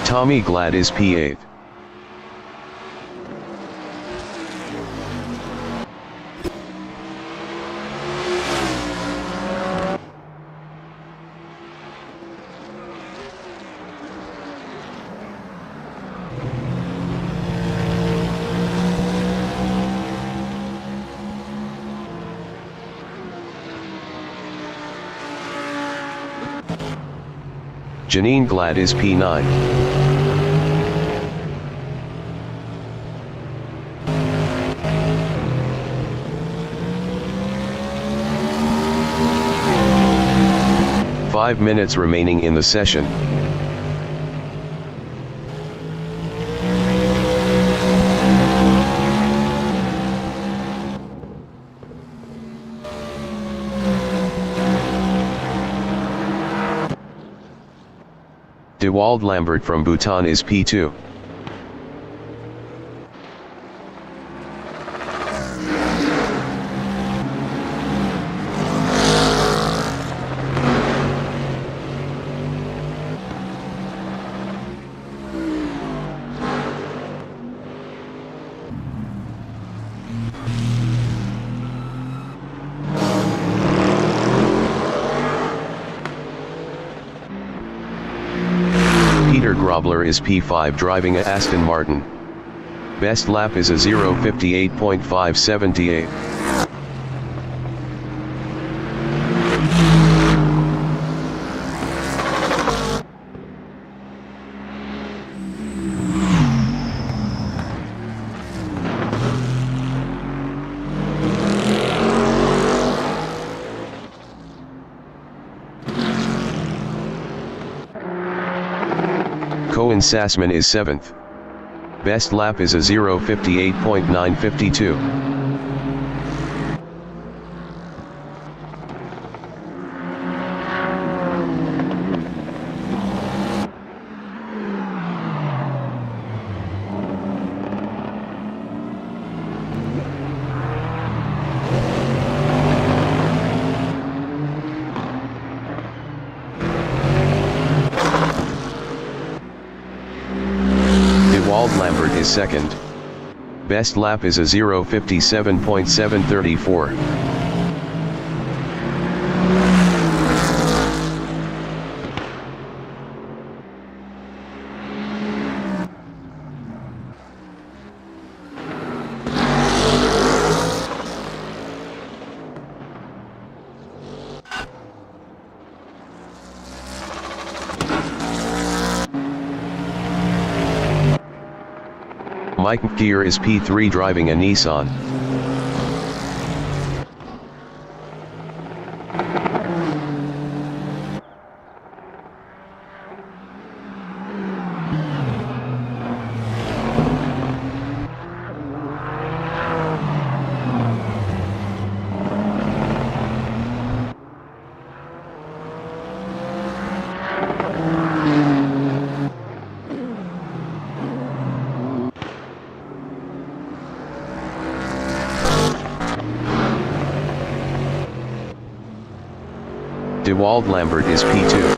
Tommy Glad is P8. Janine Glad is P9. Five minutes remaining in the session. Dewald Lambert from Bhutan is P2. Peter Grobler is P5 driving a Aston Martin. Best lap is a 0:58.578. Cohen Sassman is 7th. Best lap is a 0:58.952. Dewald Lambert is 2nd. Best lap is a 0:57.734. Mike McGear is P3 driving a Nissan. Dewald Lambert is P2.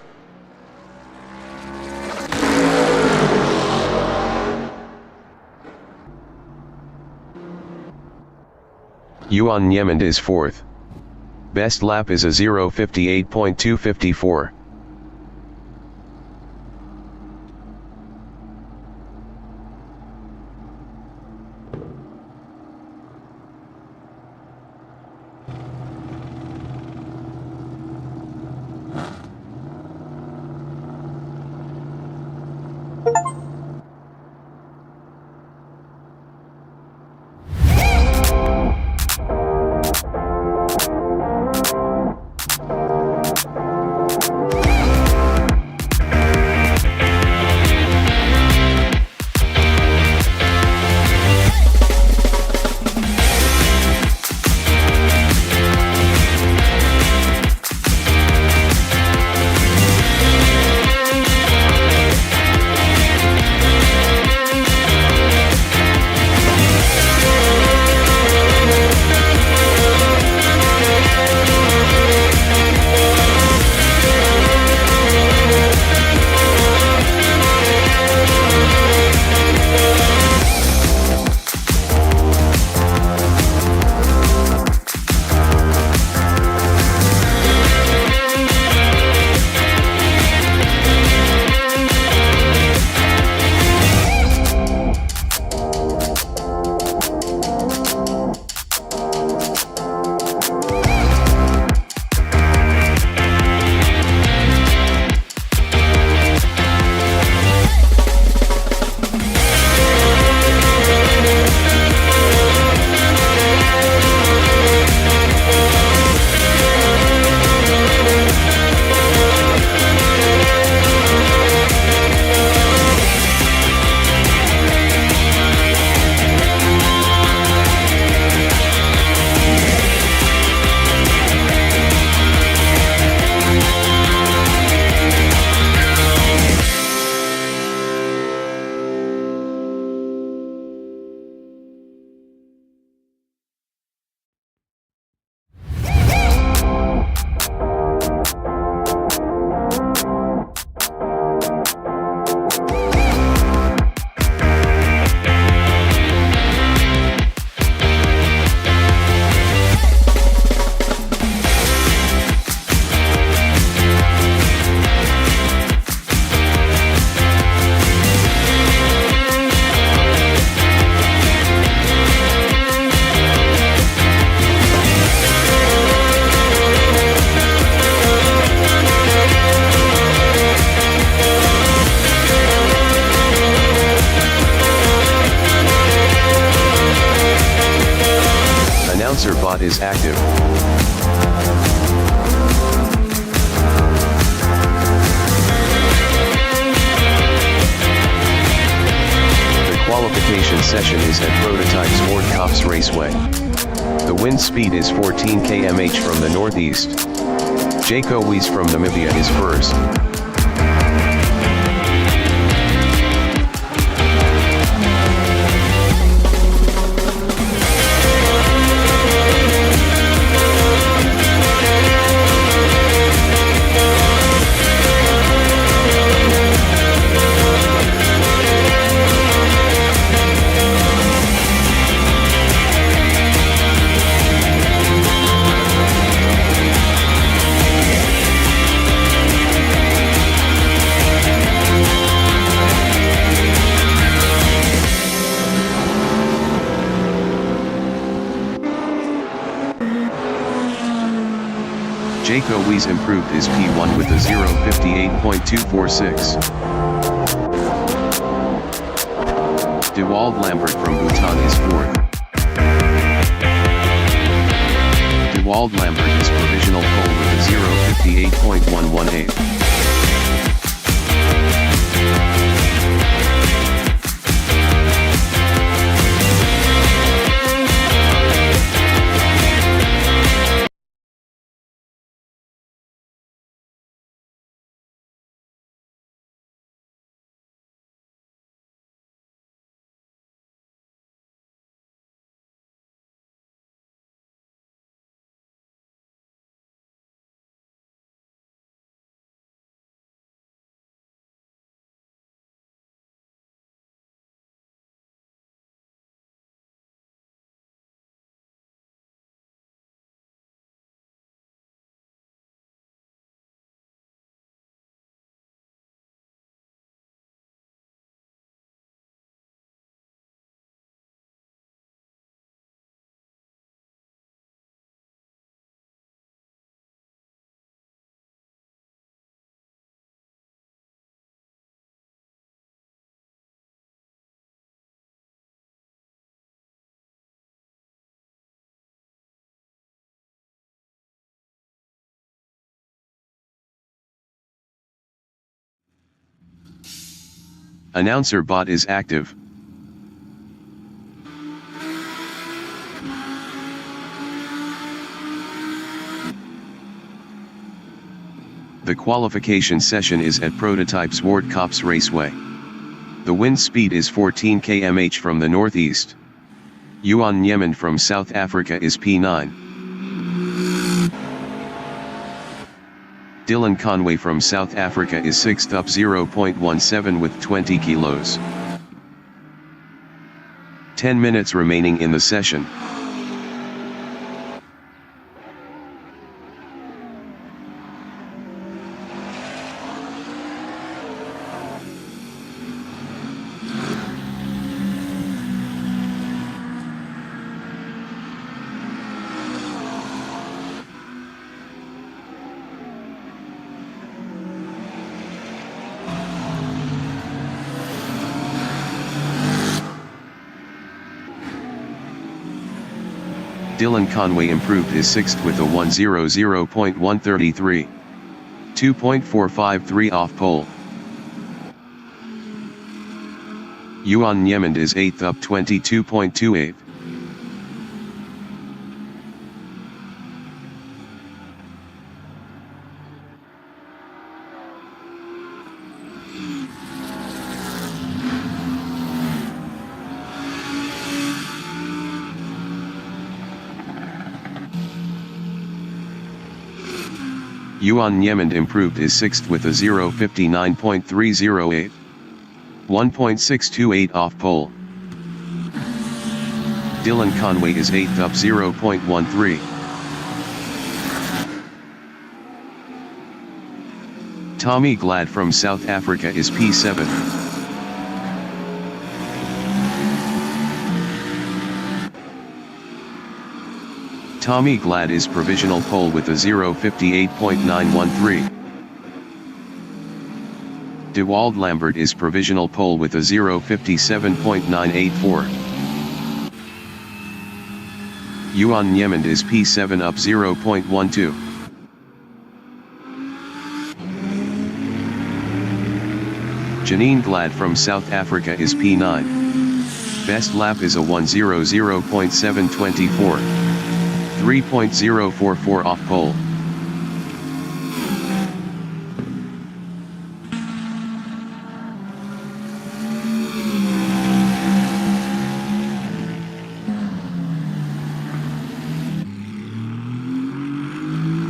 Yuan Niemand is 4th. Best lap is a 0:58.254. bot is active. The qualification session is at Prototype Sport Cops Raceway. The wind speed is 14 km/h from the northeast. Jaco Wies from Namibia is first. Jaco Wies improved his P1 with a 0:58.246. Dewald Lambert from Bhutan is fourth. Dewald Lambert is provisional pole with a 0:58.118. Announcer bot is active. The qualification session is at Prototype Sport Cops Raceway. The wind speed is 14 km/h from the northeast. Yuan Yemen from South Africa is P9. Dylan Conway from South Africa is 6th up 0.17 with 20 kilos. 10 minutes remaining in the session. Dylan Conway improved his 6th with a 1:00.133. 2.453 off pole. Yuan Yemen is 8th up 22.28. Yuan Yemen improved his 6th with a 0:59.308. 1.628 off pole. Dylan Conway is 8th up 0.13. Tommy Glad from South Africa is P7. Tommy Glad is provisional pole with a 0:58.913. Dewald Lambert is provisional pole with a 0:57.984. Yuan Yemen is P7 up 0.12. Janine Glad from South Africa is P9. Best lap is a 1:00.724. 3.044 off pole.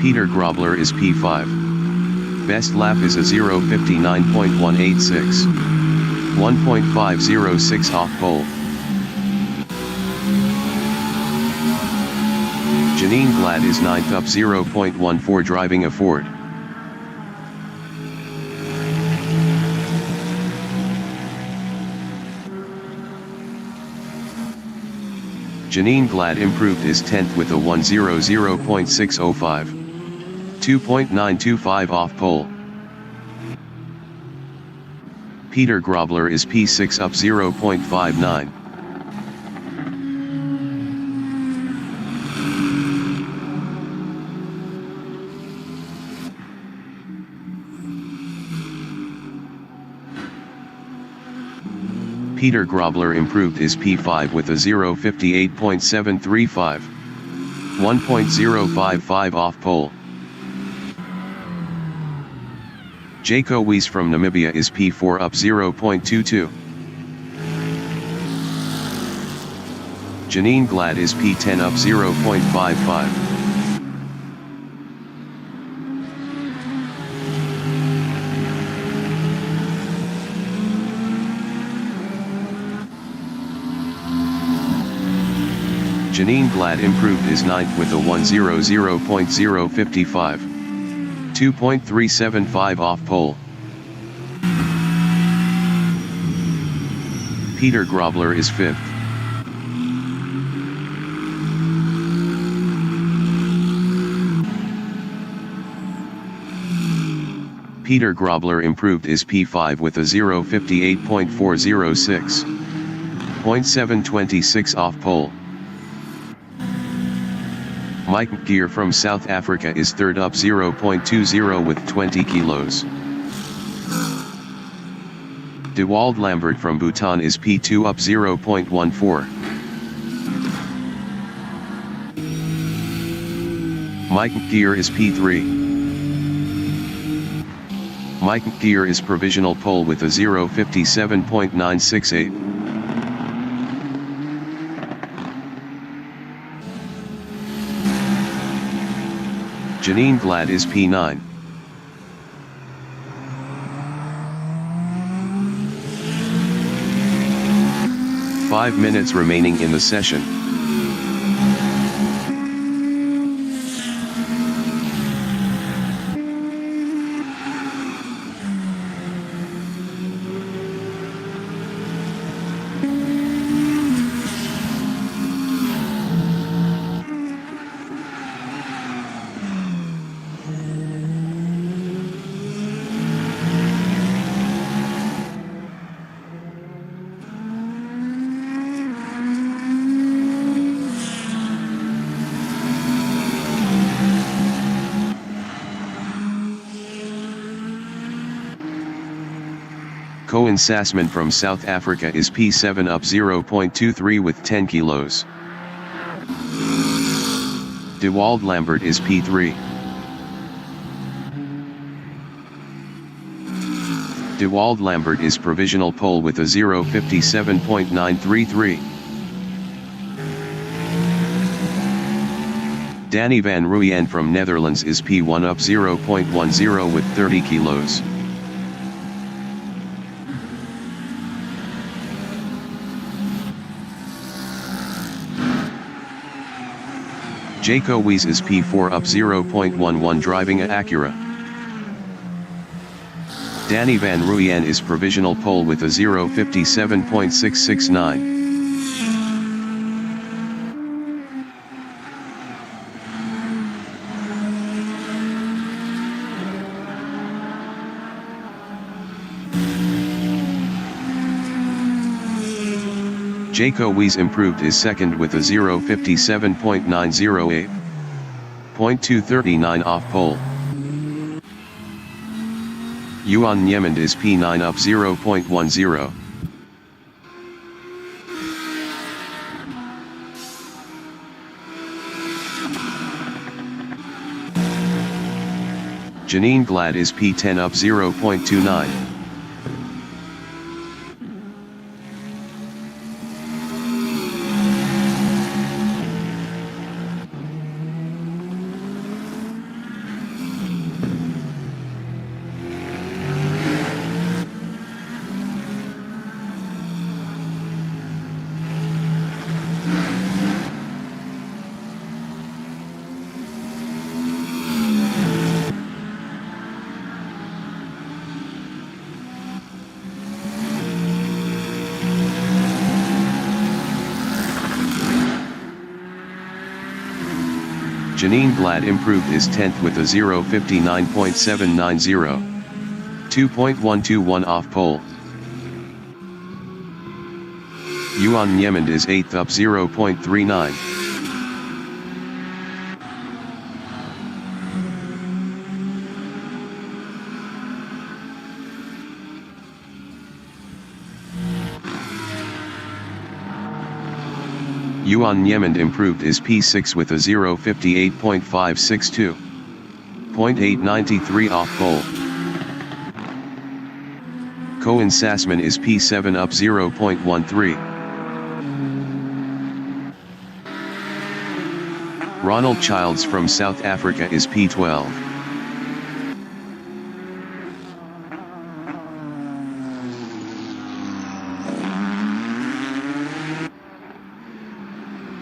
Peter Grobler is P5. Best lap is a 0:59.186. 1.506 off pole. Janine Glad is 9th up 0.14 driving a Ford. Janine Glad improved is 10th with a 1:00.605. 2.925 off pole. Peter Grobler is P6 up 0.59. Peter Grobler improved is P5 with a 0:58.735. 1.055 off pole. Jaco Wies from Namibia is P4 up 0.22. Janine Glad is P10 up 0.55. Janine Glad improved is 9th with a 1:00.055. 2.375 off pole. Peter Grobler is 5th. Peter Grobler improved is P5 with a 0:58.406. 0.726 off pole. Mike McGeer from South Africa is 3rd up 0.20 with 20 kilos. Dewald Lambert from Bhutan is P2 up 0.14. Mike McGeer is P3. Mike McGeer is provisional pole with a 0:57.968. Janine Glad is P9. Five minutes remaining in the session. Cohen Sassman from South Africa is P7 up 0.23 with 10 kilos. Dewald Lambert is P3. Dewald Lambert is provisional pole with a 0:57.933. Danny van Rooyen from Netherlands is P1 up 0.10 with 30 kilos. Jaco Wies is P4 up 0.11 driving a Acura. Danny van Rooyen is provisional pole with a 0:57.669. Jaco Weiss improved his second with a 0:57.908. 0.239 off pole. Yuan Niemand is P9 up 0.10. Janine Glad is P10 up 0.29. Janine Glad improved his 10th with a 0:59.790. 2.121 off pole. Yuan Niemand is 8th up 0.39. Yuan Niemand improved his P6 with a 0:58.562. 0.893 off pole. Cohen Sassman is P7 up 0.13. Ronald Childs from South Africa is P12.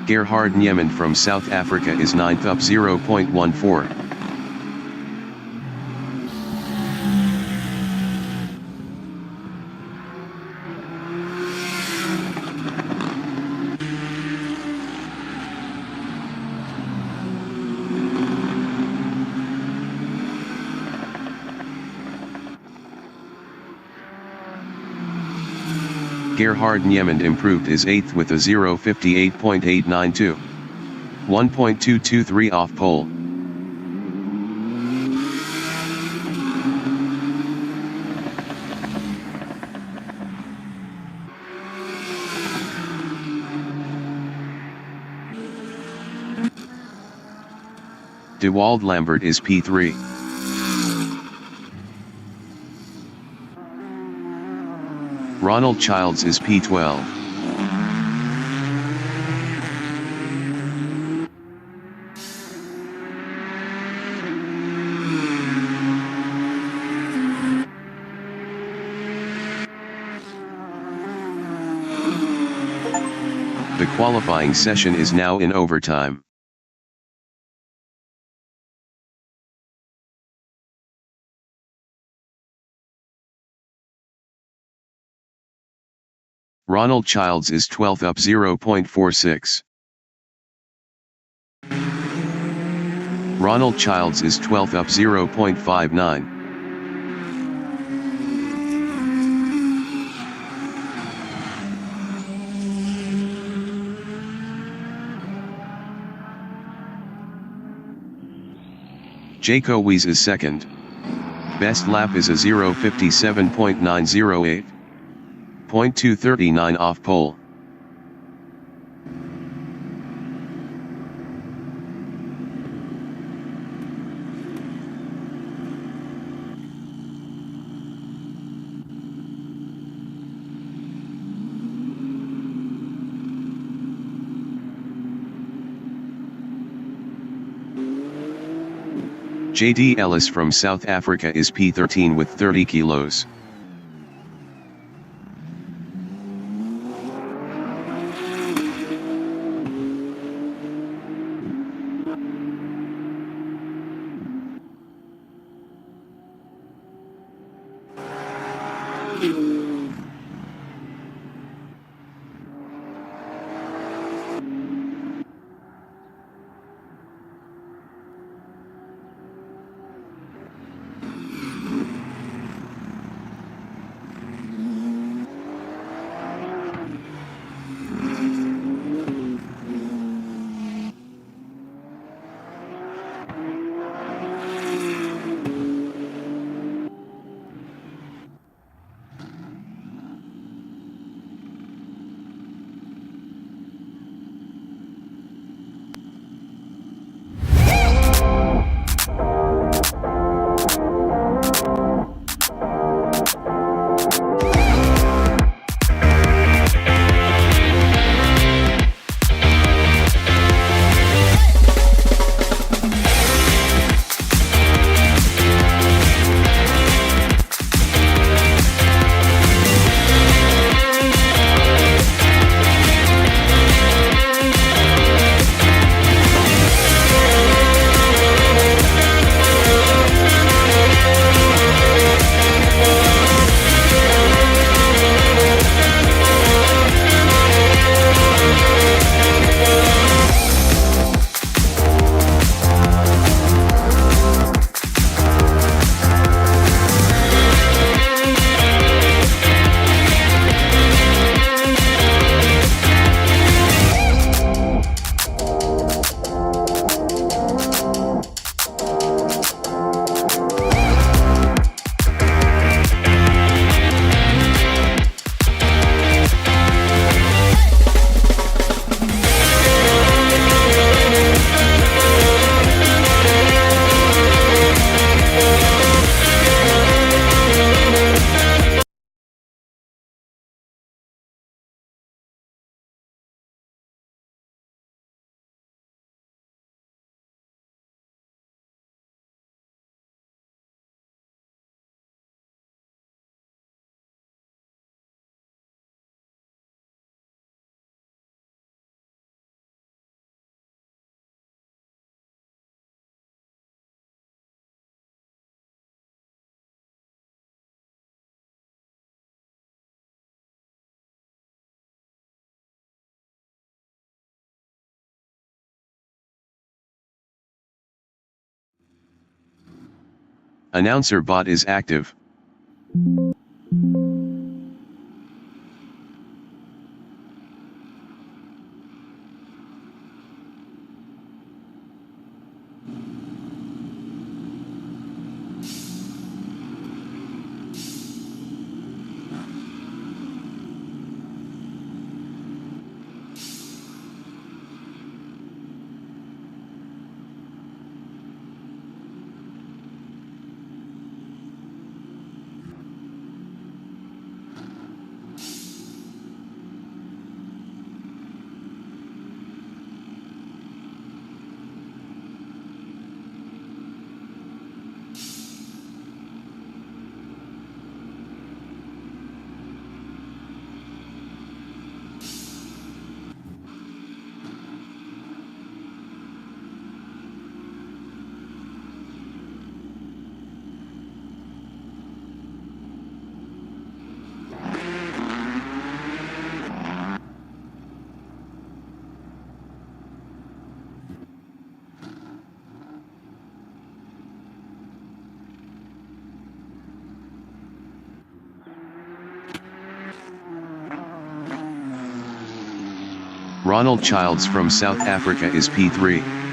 Gerhard Niemand from South Africa is 9th up 0.14. Gerhard Niemand improved his 8th with a 0:58.892. 1.223 off pole. Dewald Lambert is P3. Ronald Childs is P12. The qualifying session is now in overtime. Ronald Childs is 12th up 0.46. Ronald Childs is 12th up 0.59. Jaco Weiss is second. Best lap is a 0:57.908. 0.239 off pole. JD Ellis from South Africa is P13 with 30 kilos. Announcer bot is active. Ronald Childs from South Africa is P3.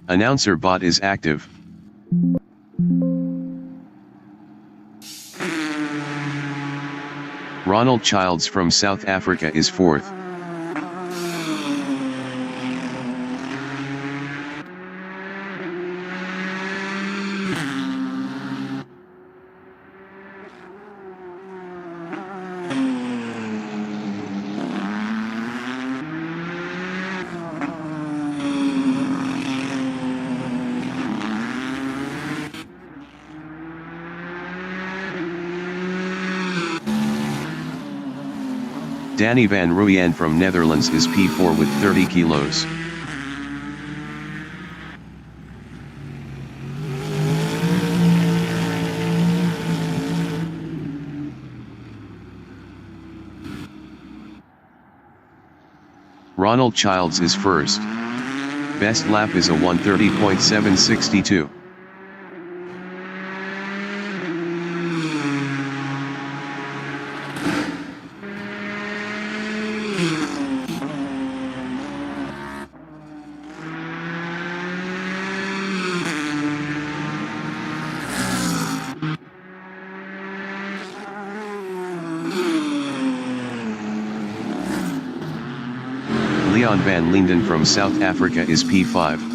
Announcer bot is active. Ronald Childs from South Africa is fourth. Danny van Rooyen from Netherlands is P4 with 30 kilos. Ronald Childs is first. Best lap is a 1:30.762. Leon van Linden from South Africa is P5.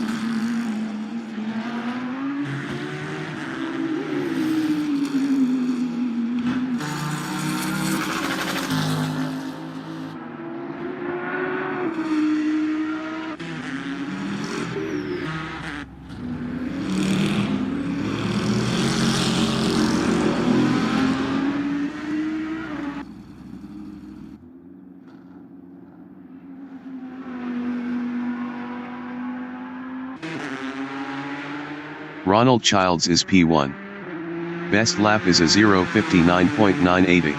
Ronald Childs is P1. Best lap is a 0:59.980.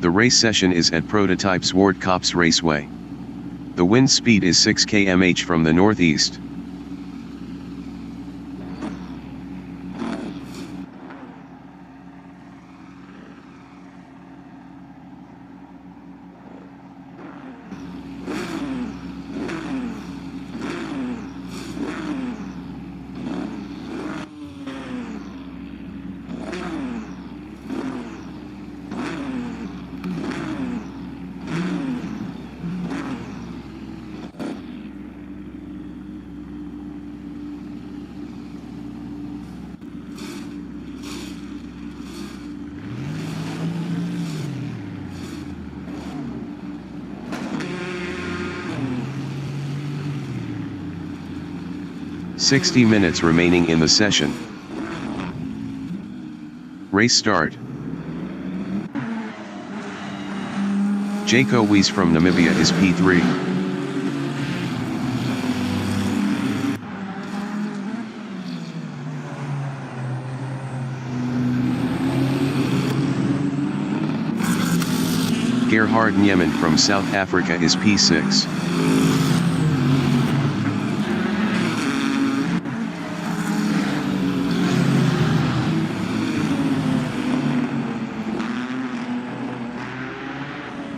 The race session is at Prototype Zwartkops Raceway. The wind speed is 6 km/h from the northeast. "60 minutes remaining in the session. Race start. Jaco Wies from Namibia is P3. Gerhard Nyeman from South Africa is P6.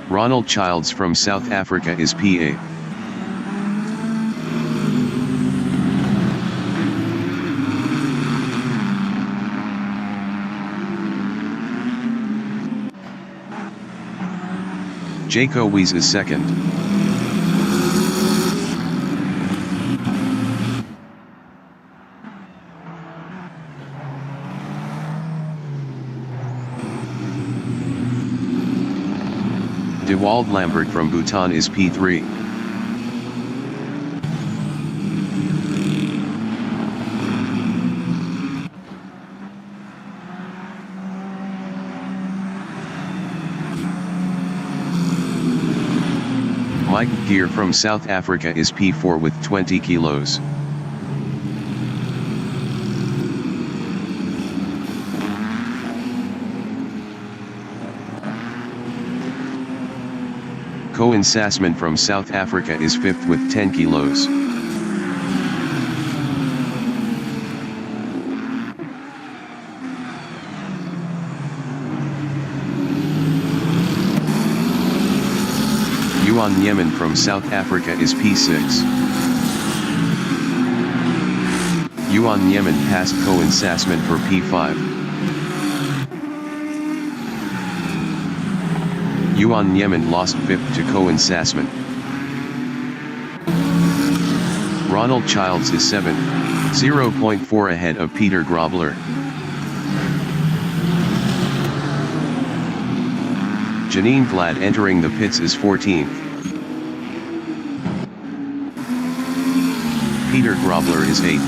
Ronald Childs from South Africa is P8. Jaco Weiss is second. Dewald Lambert from Bhutan is P3. Mike Gear from South Africa is P4 with 20 kilos. Koen Sassman from South Africa is 5th with 10 kilos. Yuan Yemen from South Africa is P6. Yuan Yemen passed Koen Sassman for P5. Yuan Yemen lost 5th to Koen Sassman. Ronald Childs is 7th, 0.4 ahead of Peter Grobler. Janine Glad entering the pits is 14th. Peter Grobler is 8th,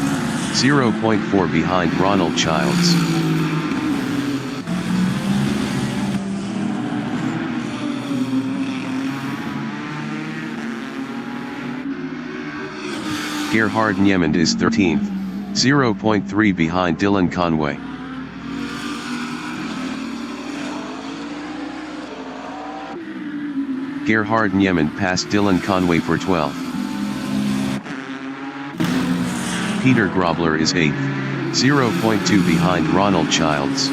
0.4 behind Ronald Childs. Gerhard Niemand is 13th, 0.3 behind Dylan Conway. Gerhard Niemand passed Dylan Conway for 12th. Peter Grobler is 8th, 0.2 behind Ronald Childs.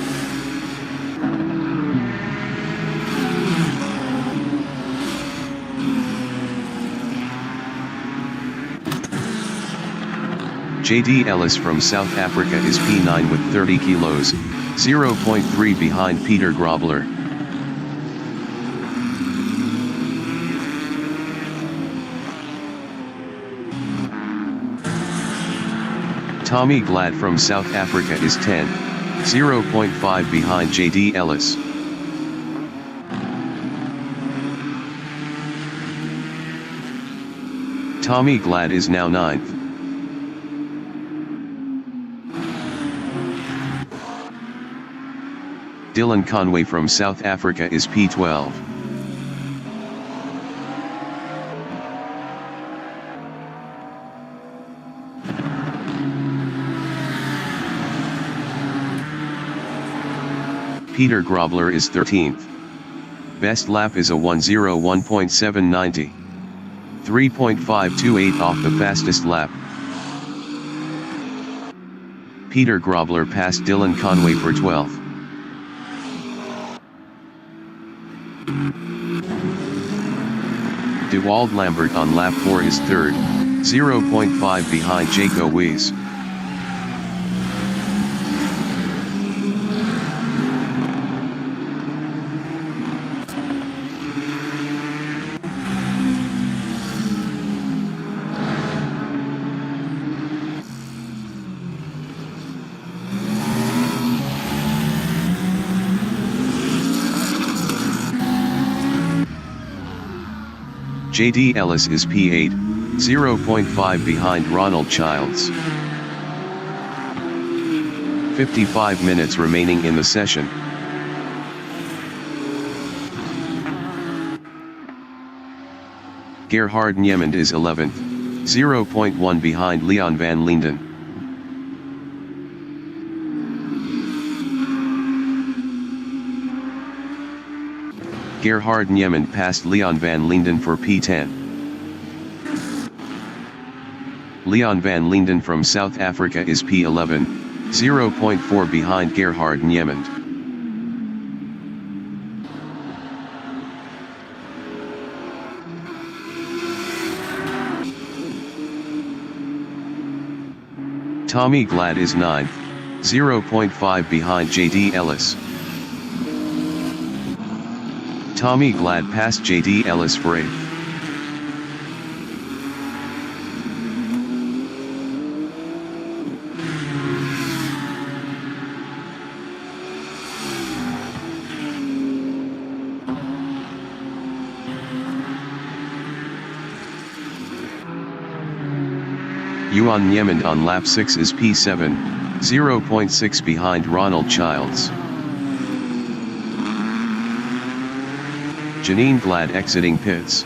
JD Ellis from South Africa is P9 with 30 kilos, 0.3 behind Peter Grobler. Tommy Glad from South Africa is 10, 0.5 behind JD Ellis. Tommy Glad is now 9th. Dylan Conway from South Africa is P12. Peter Grobler is 13th. Best lap is a 1:01.790. 3.528 off the fastest lap. Peter Grobler passed Dylan Conway for 12th. Dewald Lambert on lap 4 is 3rd, 0.5 behind Jaco Weiss. JD Ellis is P8, 0.5 behind Ronald Childs. 55 minutes remaining in the session. Gerhard Niemand is 11th, 0.1 behind Leon van Linden. Gerhard Niemand passed Leon van Linden for P10. Leon van Linden from South Africa is P11, 0.4 behind Gerhard Niemand. Tommy Glad is 9th, 0.5 behind JD Ellis. Tommy Glad passed JD Ellis for 8th. Yuan Niemand on lap 6 is P7, 0.6 behind Ronald Childs. Janine Glad exiting pits.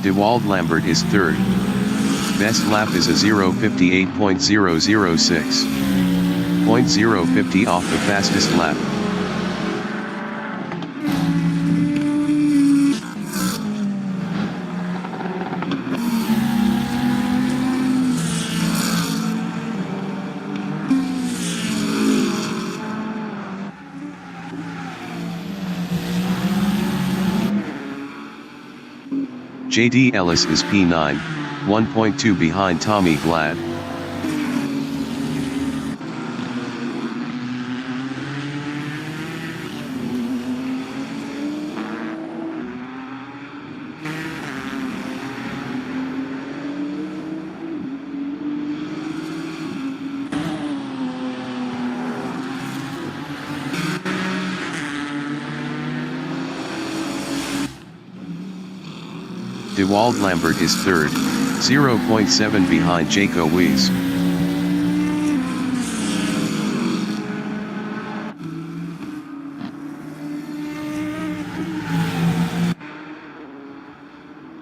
DeWald Lambert is 3rd. Best lap is a 0:58.006. 0.050 off the fastest lap. JD Ellis is P9, 1.2 behind Tommy Glad. DeWald Lambert is 3rd, 0.7 behind Jaco Weiss.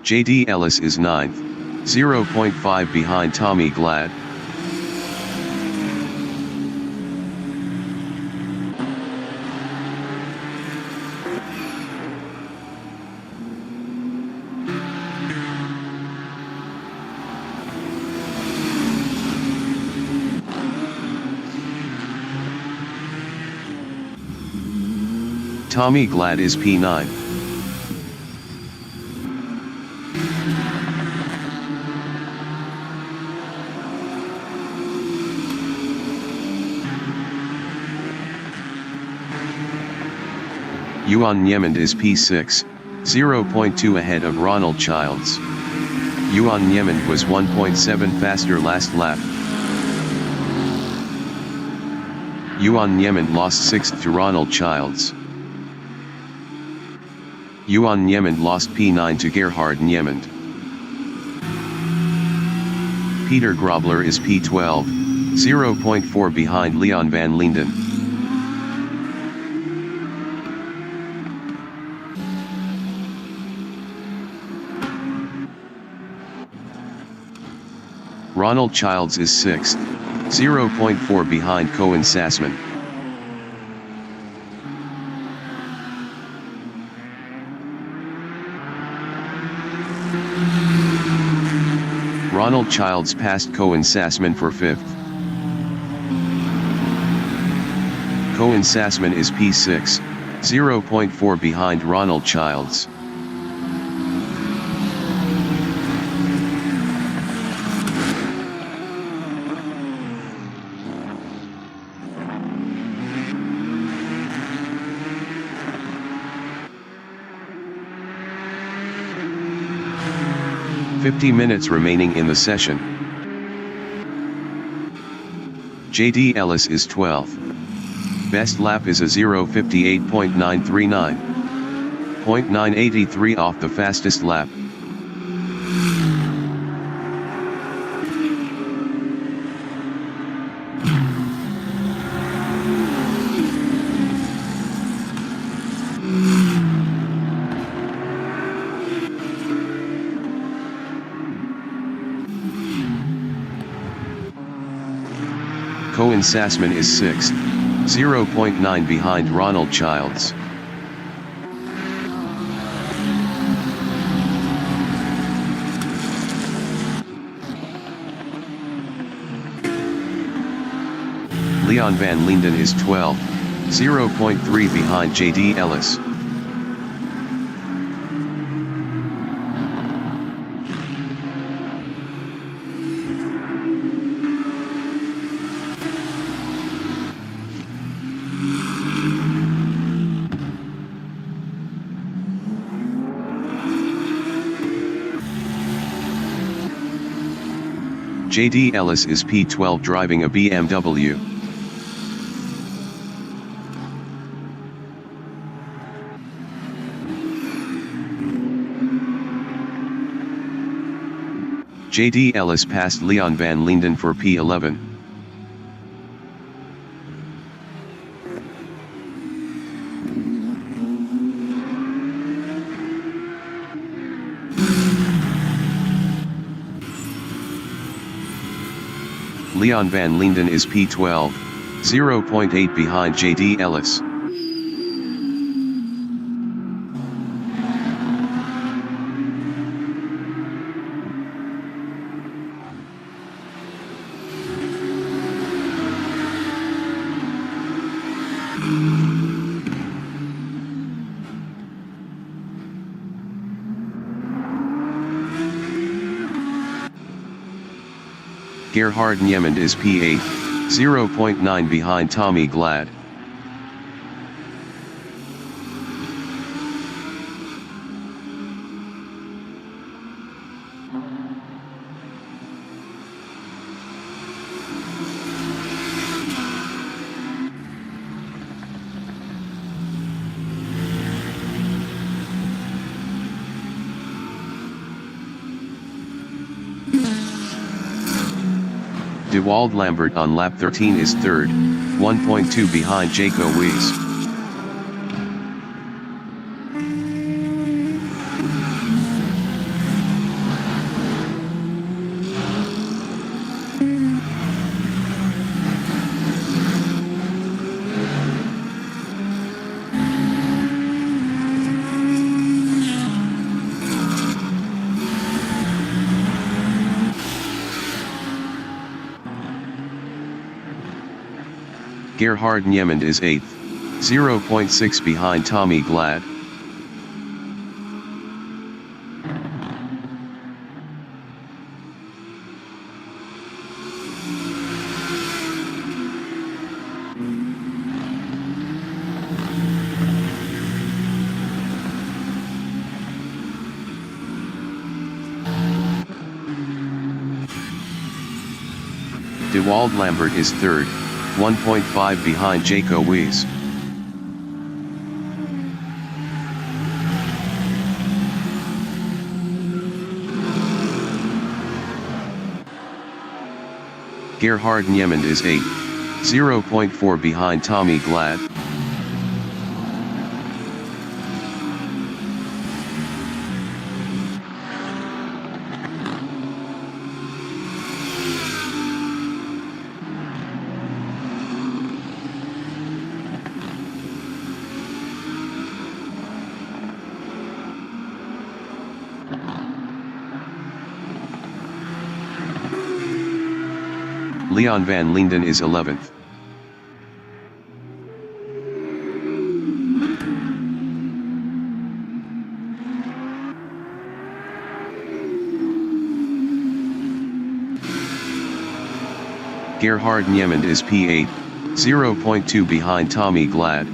JD Ellis is 9th, 0.5 behind Tommy Glad. Tommy Glad is P9. Yuan Niemand is P6, 0.2 ahead of Ronald Childs. Yuan Niemand was 1.7 faster last lap. Yuan Niemand lost 6th to Ronald Childs. Yuan Niemand lost P9 to Gerhard Niemand. Peter Grobler is P12, 0.4 behind Leon van Linden. Ronald Childs is 6th, 0.4 behind Cohen Sassman. Ronald Childs passed Cohen Sassman for 5th. Cohen Sassman is P6, 0.4 behind Ronald Childs. "50 minutes remaining in the session. JD Ellis is 12th. Best lap is a 0:58.939. 0.983 off the fastest lap. Cohen Sassman is 6th, 0.9 behind Ronald Childs. Leon van Linden is 12, 0.3 behind JD Ellis. JD Ellis is P12 driving a BMW. JD Ellis passed Leon van Linden for P11. Leon van Linden is P12, 0.8 behind JD Ellis. Gerhard Niemand is P8, 0.9 behind Tommy Glad. Dewald Lambert on lap 13 is third, 1.2 behind Jaco Weiss. Gerhard Niemand is 8th, 0.6 behind Tommy Glad. Dewald Lambert is third, 1.5 behind Jaco Weiss. Gerhard Niemand is 8th, 0.4 behind Tommy Glad. Leon van Linden is 11th. Gerhard Niemand is P8, 0.2 behind Tommy Glad.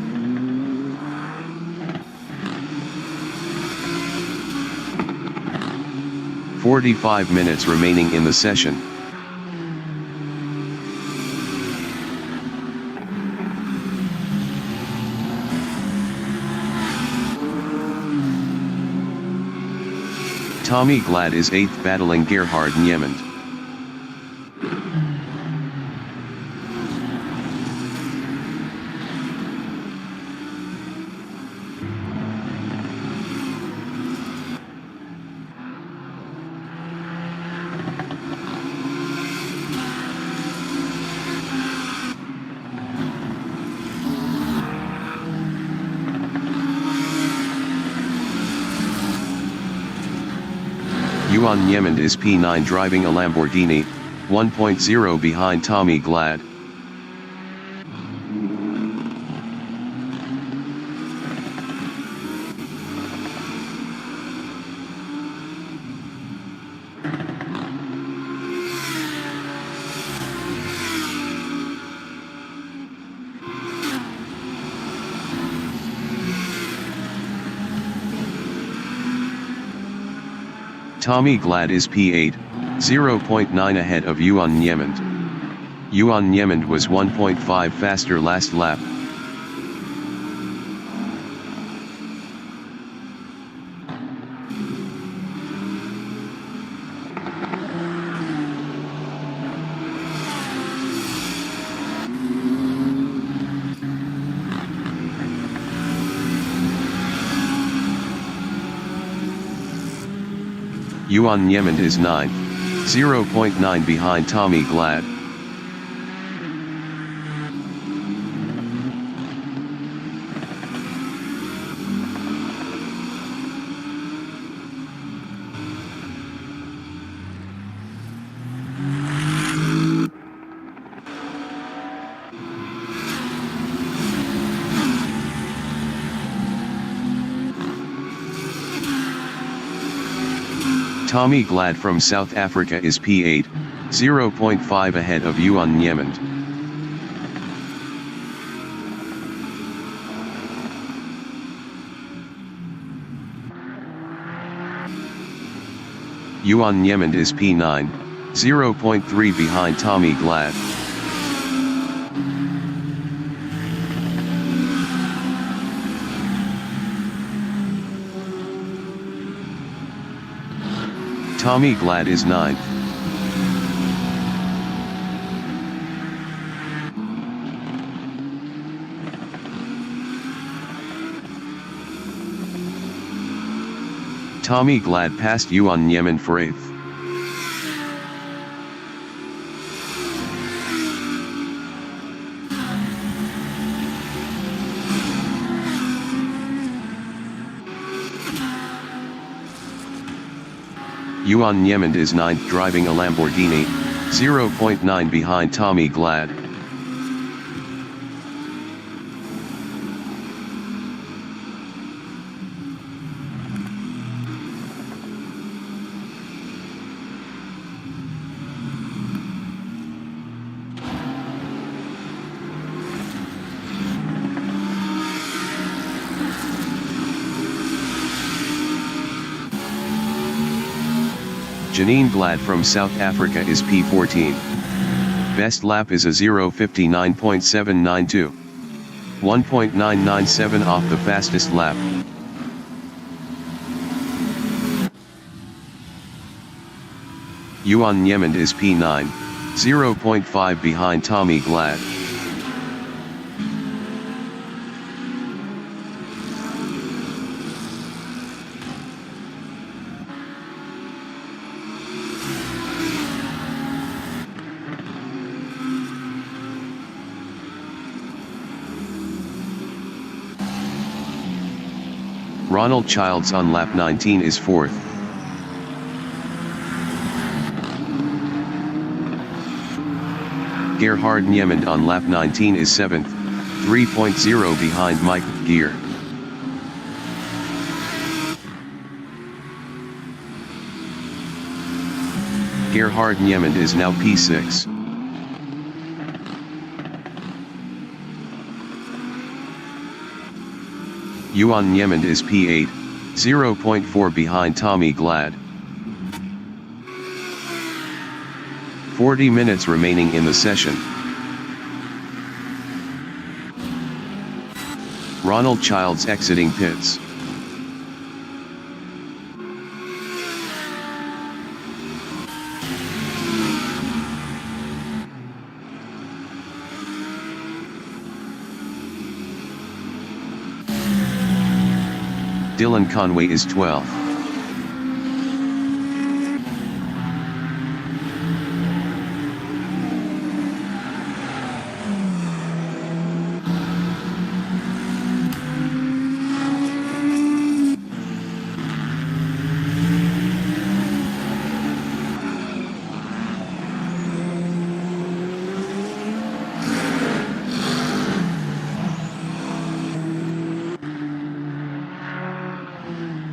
"45 minutes remaining in the session. Tommy Glad is 8th battling Gerhard Niemand. Johan Niemand is P9 driving a Lamborghini, 1.0 behind Tommy Glad. Tommy Glad is P8, 0.9 ahead of Yuan Niemand. Yuan Niemand was 1.5 faster last lap. Yuan Niemand is 9th, 0.9 behind Tommy Glad. Tommy Glad from South Africa is P8, 0.5 ahead of Yuan Niemand. Yuan Niemand is P9, 0.3 behind Tommy Glad. Tommy Glad is 9th. Tommy Glad passed Yuan Niemand for 8th. Yuan Niemand is 9th driving a Lamborghini, 0.9 behind Tommy Glad. Janine Glad from South Africa is P14. Best lap is a 0:59.792. 1.997 off the fastest lap. Yuan Niemand is P9, 0.5 behind Tommy Glad. Ronald Childs on lap 19 is 4th. Gerhard Niemand on lap 19 is 7th, 3.0 behind Mike Gear. Gerhard Niemand is now P6. Yuan Niemand is P8, 0.4 behind Tommy Glad. 40 minutes remaining in the session. Ronald Childs exiting pits. Dylan Conway is 12th.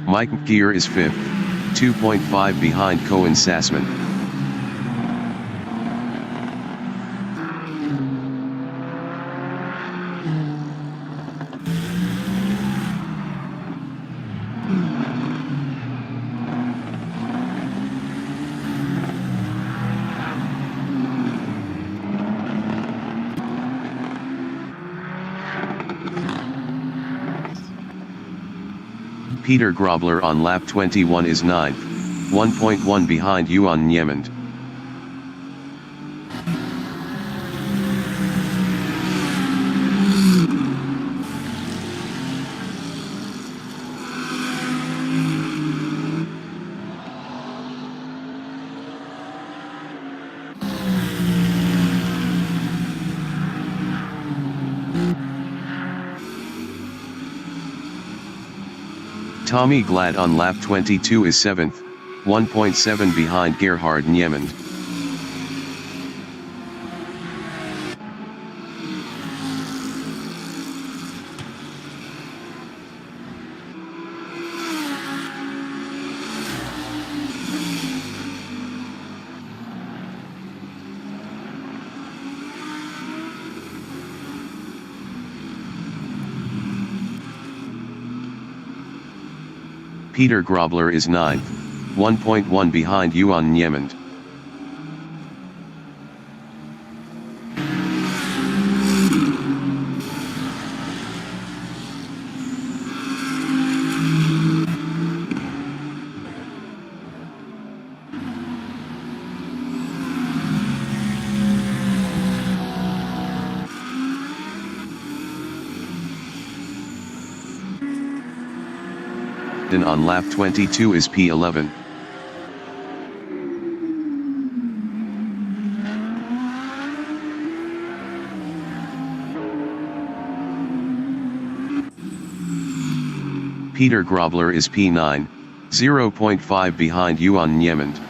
Mike Gear is 5th. 2.5 behind Cohen Sassman. Peter Grobler on lap 21 is 9th, 1.1 behind Yuan Niemand. Tommy Glad on lap 22 is 7th, 1.7 behind Gerhard Niemand. Peter Grobler is 9th, 1.1 behind Yuan Niemand. On lap 22 is P11. Peter Grobler is P9, 0.5 behind Yuan Niemand.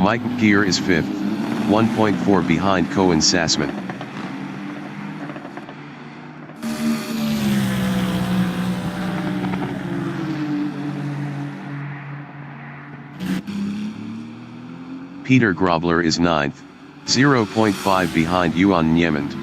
Mike Gear is 5th, 1.4 behind Cohen Sassman. Peter Grobler is 9th, 0.5 behind Yuan Niemand.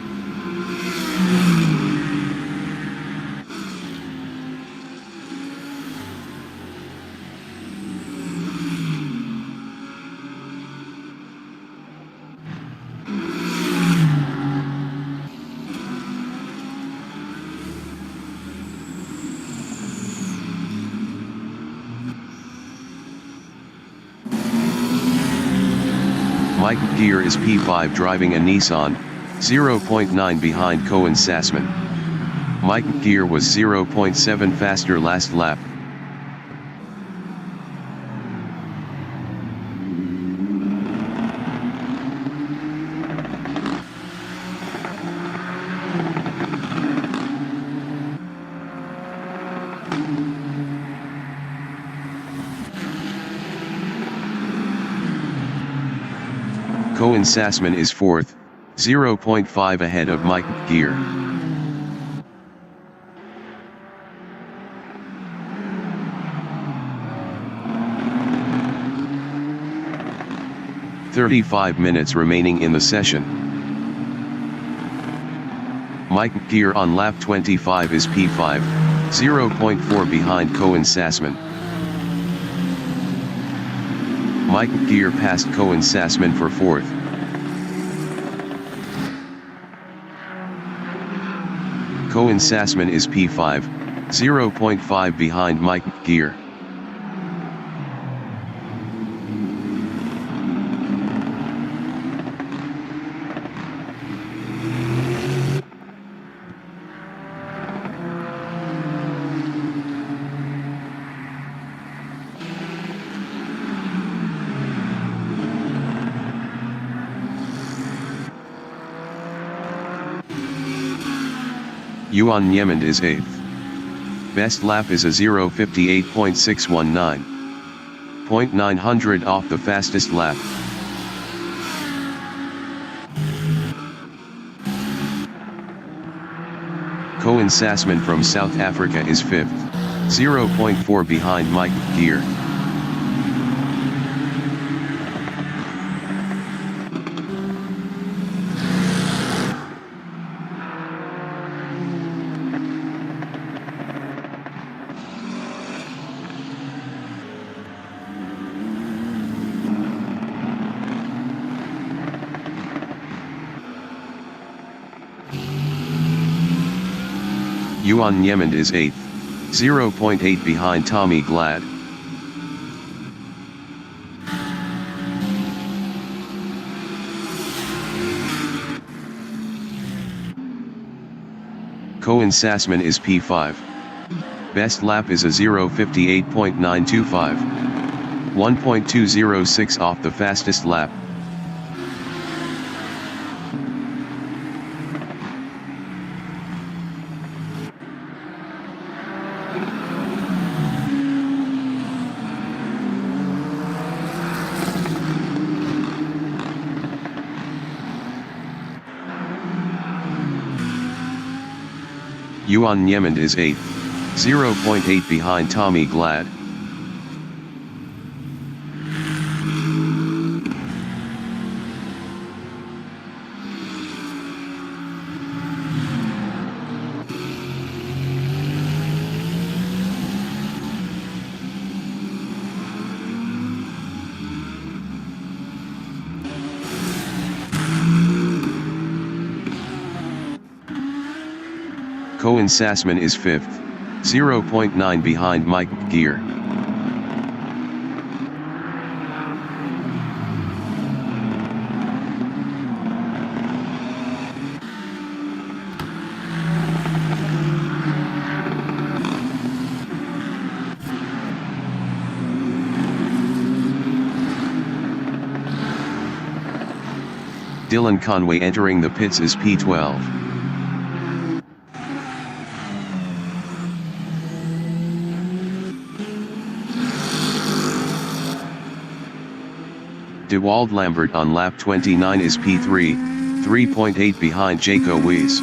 Mike Gear is P5 driving a Nissan, 0.9 behind Cohen Sassman. Mike Gear was 0.7 faster last lap. Cohen Sassman is 4th, 0.5 ahead of Mike Gear. "35 minutes remaining in the session. Mike Gear on lap 25 is P5, 0.4 behind Cohen Sassman. Mike Gear passed Cohen Sassman for 4th. Cohen Sassman is P5, 0.5 behind Mike Gear. Yuan Niemand is 8th. Best lap is a 0:58.619. 0.900 off the fastest lap. Koen Sassman from South Africa is 5th. 0.4 behind Mike Gear. Yuan Niemand is 8th. 0.8 behind Tommy Glad. Koen Sassman is P5. Best lap is a 0:58.925. 1.206 off the fastest lap. Yuan Niemand is 8th. 0.8 behind Tommy Glad. Koen Sassman is 5th. 0.9 behind Mike Gear. Dylan Conway entering the pits is P12. Dewald Lambert on lap 29 is P3, 3.8 behind Jaco Weiss.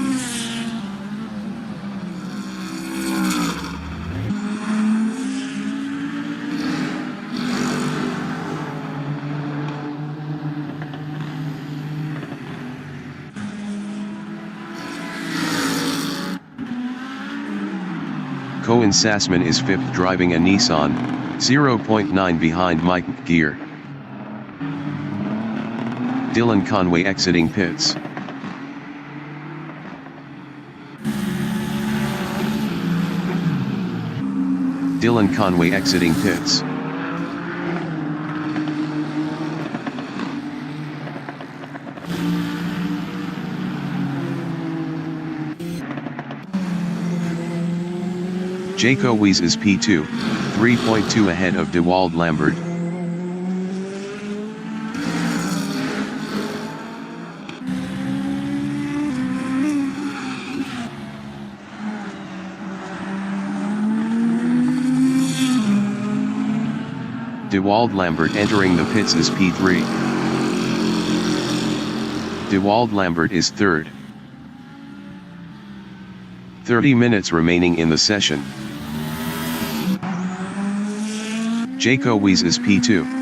Koen Sassman is 5th driving a Nissan, 0.9 behind Mike Gear. Dylan Conway exiting pits. Dylan Conway exiting pits. Jaco Weiss is P2, 3.2 ahead of Dewald Lambert. Dewald Lambert entering the pits is P3. Dewald Lambert is 3rd. 30 minutes remaining in the session. Jaco Weiss is P2.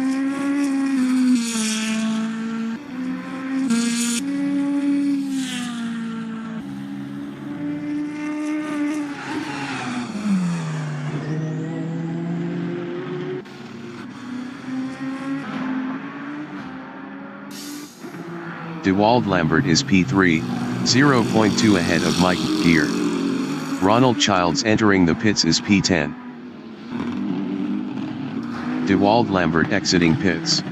Dewald Lambert is P3, 0.2 ahead of Mike Gear. Ronald Childs entering the pits is P10. Dewald Lambert exiting pits.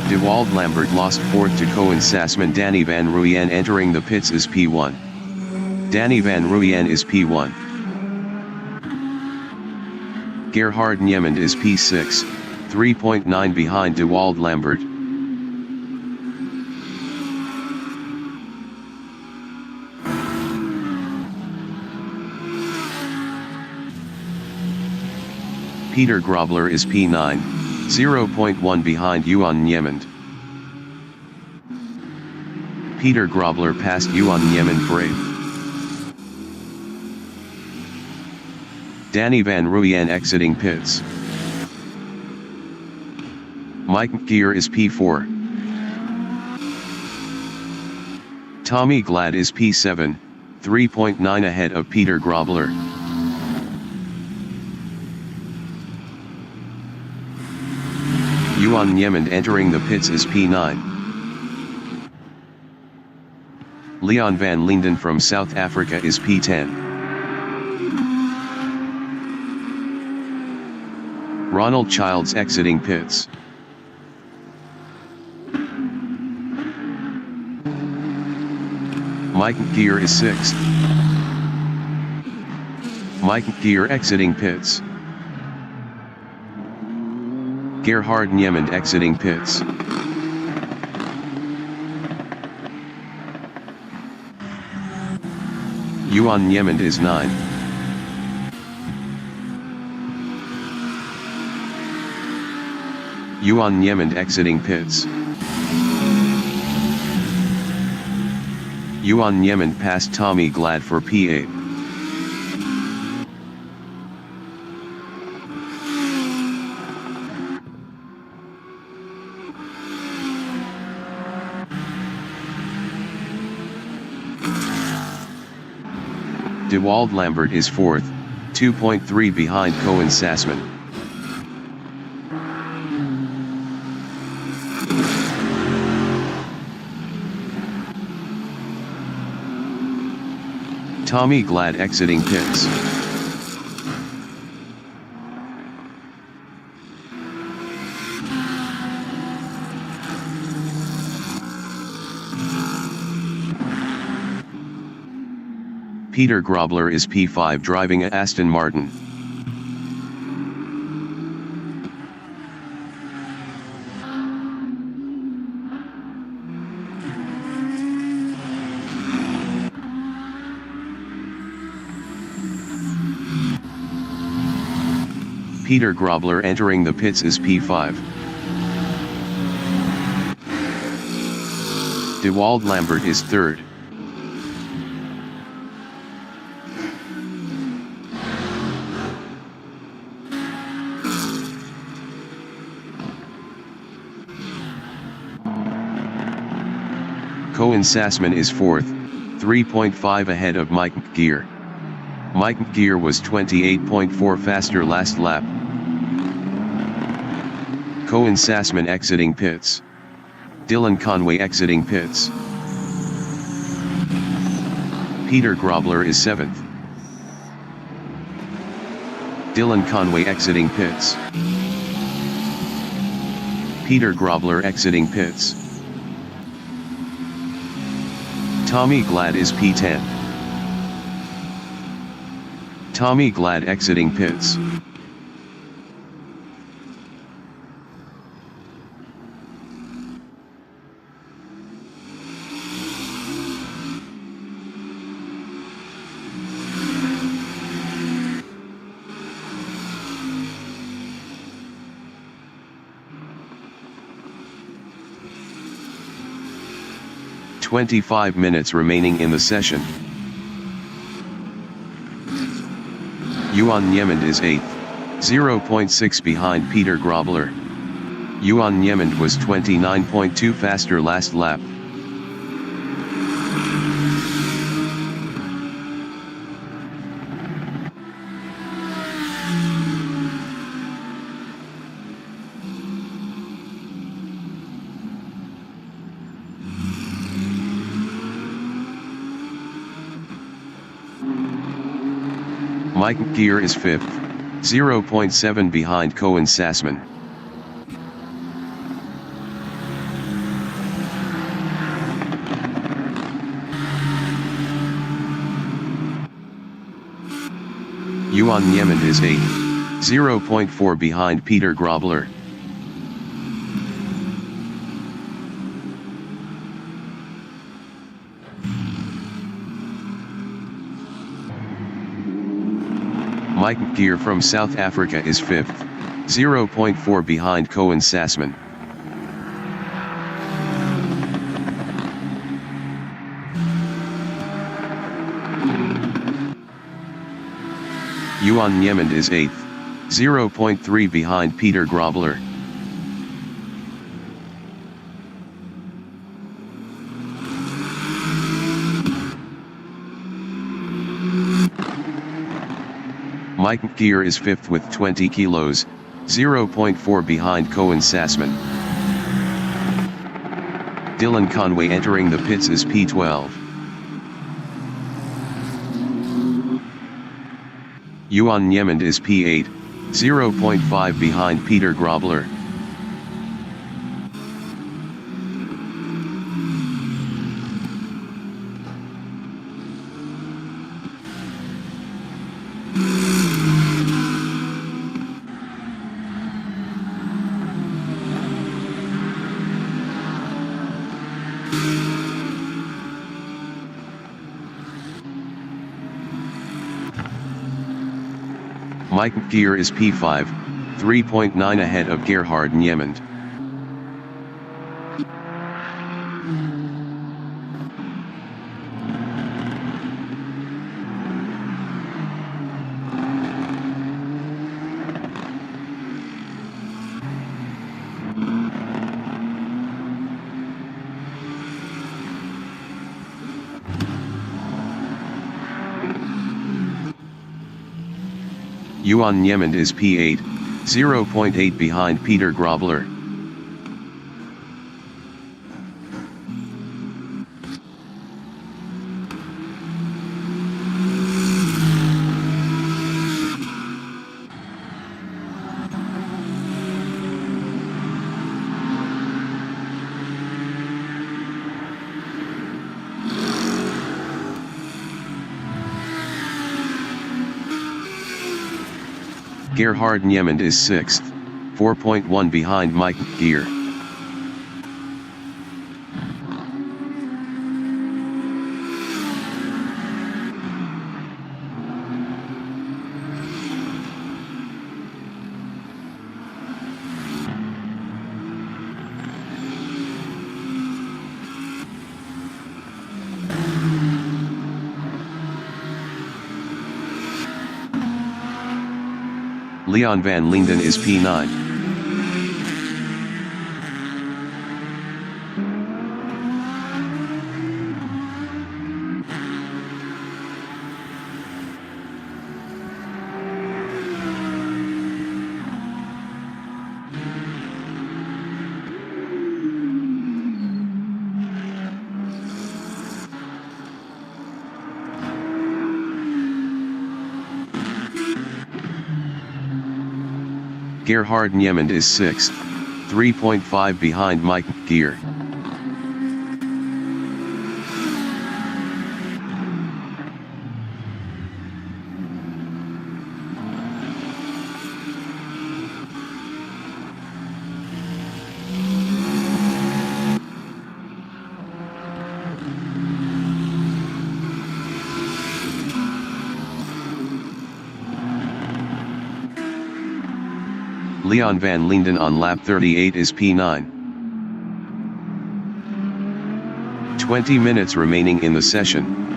Dewald Lambert lost 4th to Koen Sassman. Danny Van Ruyen entering the pits is P1. Danny Van Ruyen is P1. Gerhard Niemand is P6, 3.9 behind Dewald Lambert. Peter Grobler is P9, 0.1 behind Yuan Niemand. Peter Grobler passed Yuan Niemand for 8th. Danny Van Ruyen exiting pits. Mike McGear is P4. Tommy Glad is P7, 3.9 ahead of Peter Grobler. Yuan Niemand entering the pits is P9. Leon van Linden from South Africa is P10. Ronald Childs exiting pits. Mike McGear is 6th. Mike McGear exiting pits. Gerhard Niemand exiting pits. Yuan Niemand is 9. Yuan Niemand exiting pits. Yuan Niemand passed Tommy Glad for P8. Dewald Lambert is 4th, 2.3 behind Cohen Sassman. Tommy Glad exiting pits. Peter Grobler is P5 driving a Aston Martin. Peter Grobler entering the pits is P5. Dewald Lambert is 3rd. Cohen Sassman is 4th, 3.5 ahead of Mike McGear. Mike McGear was 28.4 faster last lap. Cohen Sassman exiting pits. Dylan Conway exiting pits. Peter Grobler is 7th. Dylan Conway exiting pits. Peter Grobler exiting pits. Tommy Glad is P10. Tommy Glad exiting pits. "25 minutes remaining in the session. Yuan Niemand is 8th, 0.6 behind Peter Grobler. Yuan Niemand was 29.2 faster last lap. Mike McGear is 5th, 0.7 behind Cohen Sassman. Yuan Niemand is 8th, 0.4 behind Peter Grobler. Mike McGear from South Africa is 5th. 0.4 behind Cohen Sassman. Yuan Niemand is 8th, 0.3 behind Peter Grobler. Mike Gear is 5th with 20 kilos, 0.4 behind Cohen Sassman. Dylan Conway entering the pits is P12. Yuan Niemand is P8, 0.5 behind Peter Grobler. Mike Gear is P5, 3.9 ahead of Gerhard Niemand. Yuan Niemand is P8, 0.8 behind Peter Grobler. Gerhard Niemand is 6th, 4.1 behind Mike Gear. Leon van Linden is P9. Gerhard Niemand is 6th, 3.5 behind Mike Gear. Leon van Linden on lap 38 is P9. 20 minutes remaining in the session.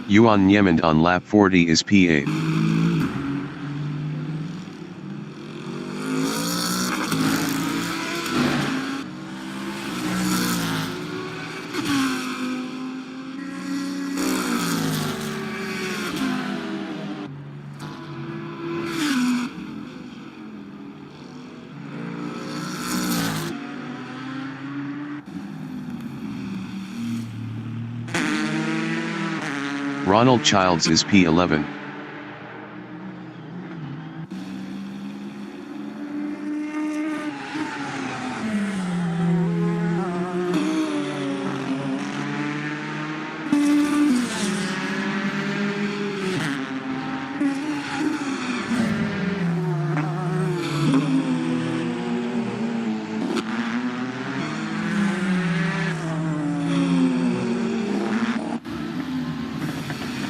Yuan Niemand on lap 40 is P8. Ronald Childs is P11.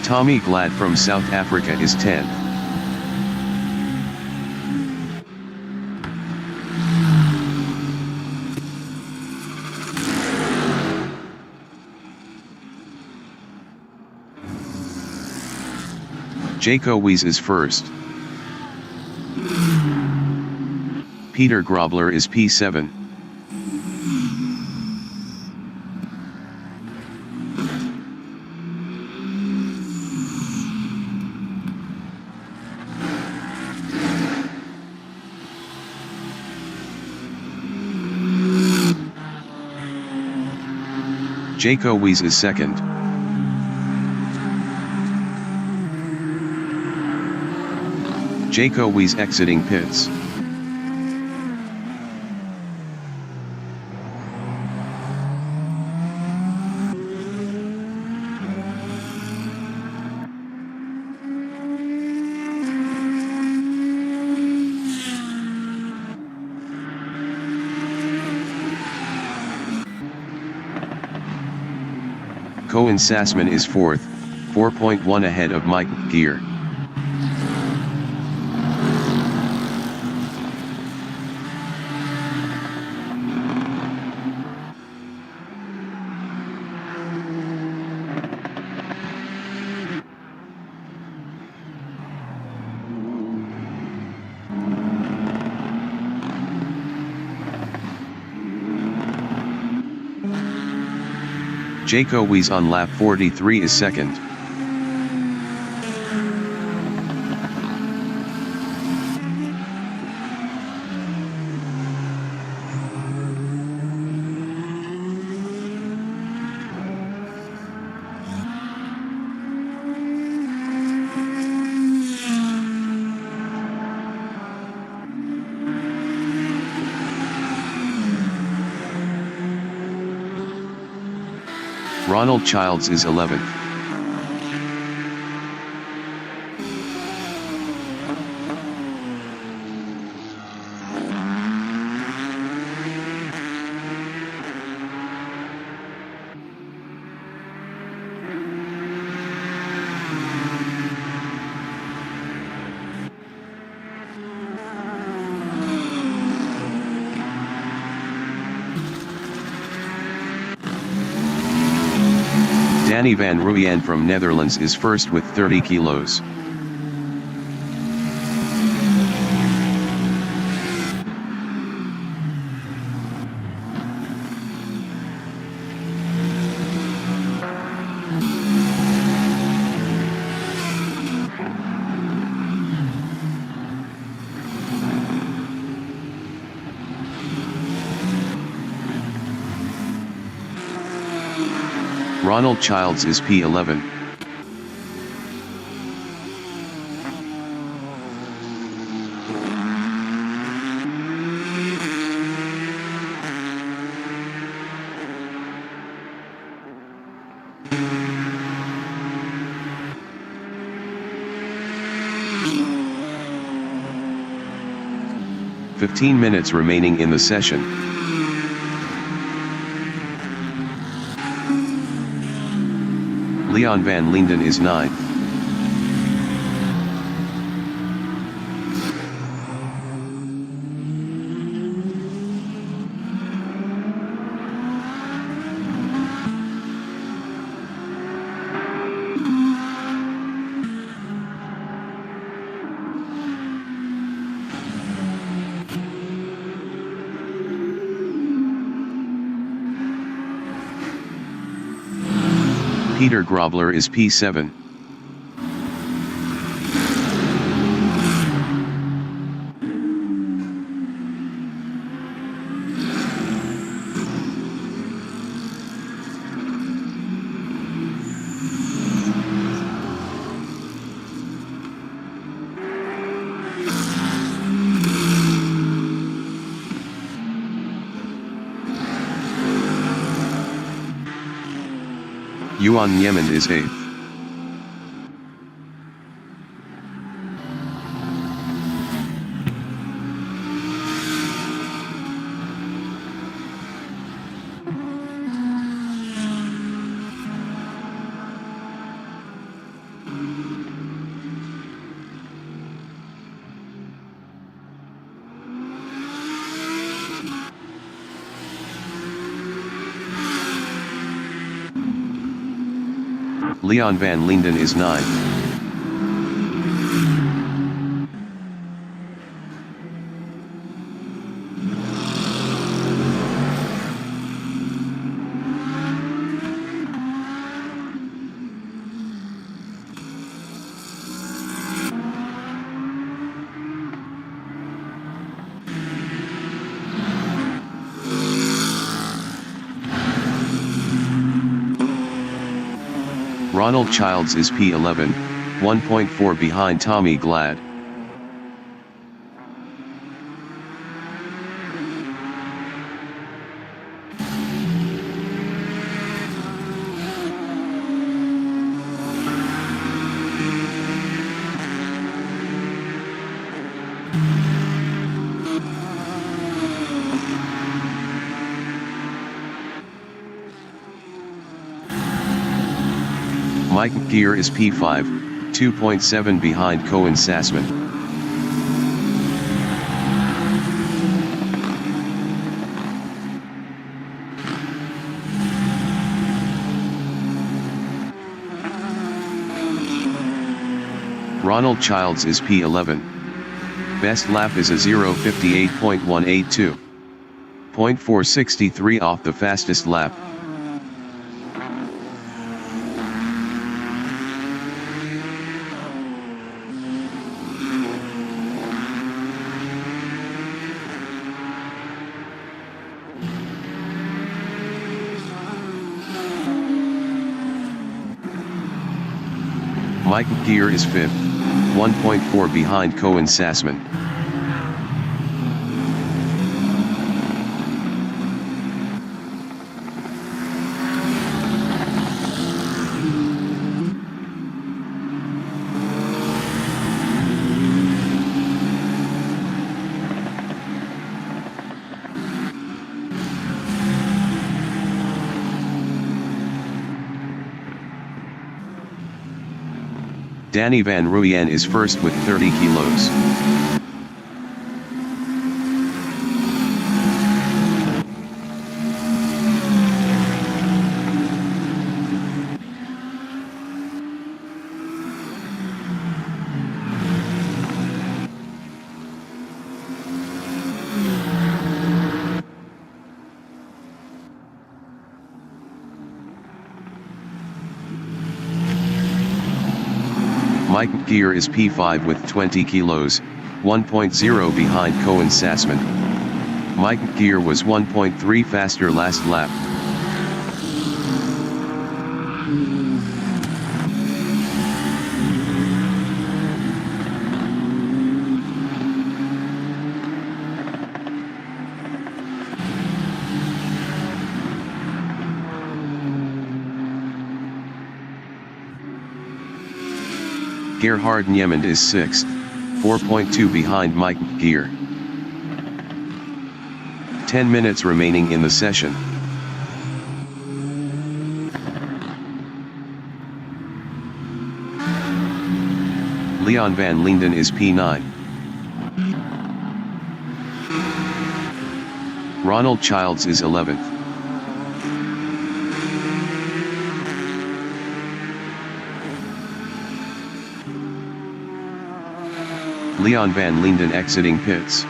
Tommy Glad from South Africa is 10th. Jaco Wies is 1st. Peter Grobler is P7. Jaco Wies is 2nd. Jaco Wies exiting pits. Cohen Sassman is 4th, 4.1 ahead of Mike Gear. Jaco Wies on lap 43 is 2nd. Ronald Childs is 11th. Danny van Rooyen from Netherlands is 1st with 30 kilos. Ronald Childs is P11. "15 minutes remaining in the session. Leon van Linden is 9th. Peter Grobler is P7. Yuan Yemen is 8th. Leon van Linden is 9. Ronald Childs is P11, 1.4 behind Tommy Glad. Mike Gear is P5, 2.7 behind Cohen Sassman. Ronald Childs is P11. Best lap is a 0:58.182. 0.463 off the fastest lap. Mike Gear is 5th, 1.4 behind Cohen Sassman. Danny Van Ruyen is first with 30 kilos. Mike Gear is P5 with 20 kilos, 1.0 behind Cohen Sassman. Mike Gear was 1.3 faster last lap. Gerhard Niemand is 6th, 4.2 behind Mike Gear. 10 minutes remaining in the session. Leon van Linden is P9. Ronald Childs is 11th. Leon van Linden exiting pits.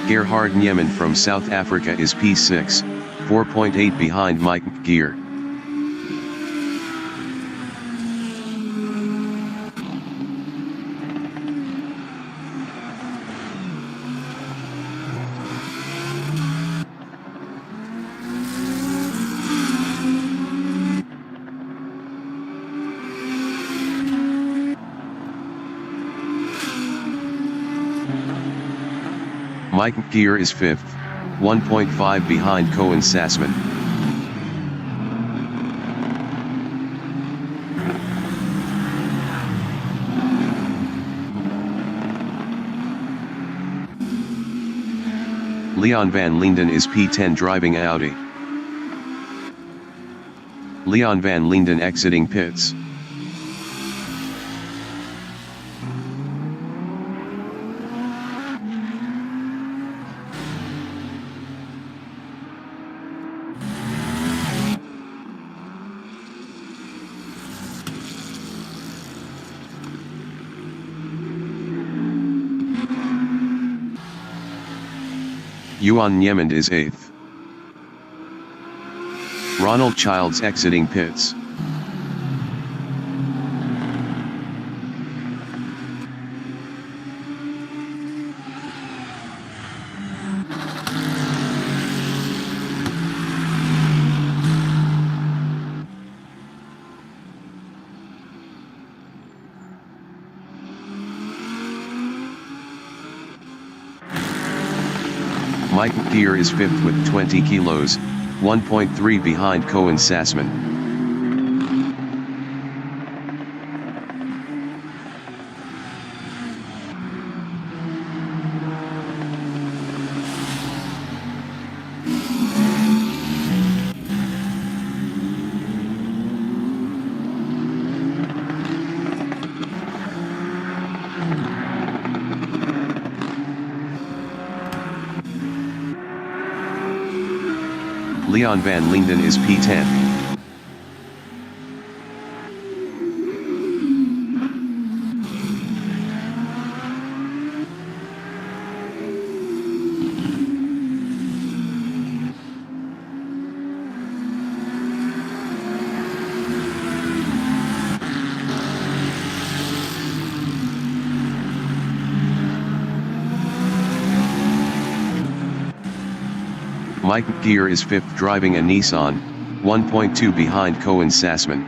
Gerhard Niemand from South Africa is P6, 4.8 behind Mike Gear. Mike Gear is 5th, 1.5 behind Cohen Sassman. Leon van Linden is P10 driving Audi. Leon van Linden exiting pits. Yuan Niemand is 8th. Ronald Childs exiting pits. Mike Gear is 5th with 20 kilos, 1.3 behind Cohen Sassman. Leon van Linden is P10. Mike Gear is 5th driving a Nissan, 1.2 behind Cohen Sassman.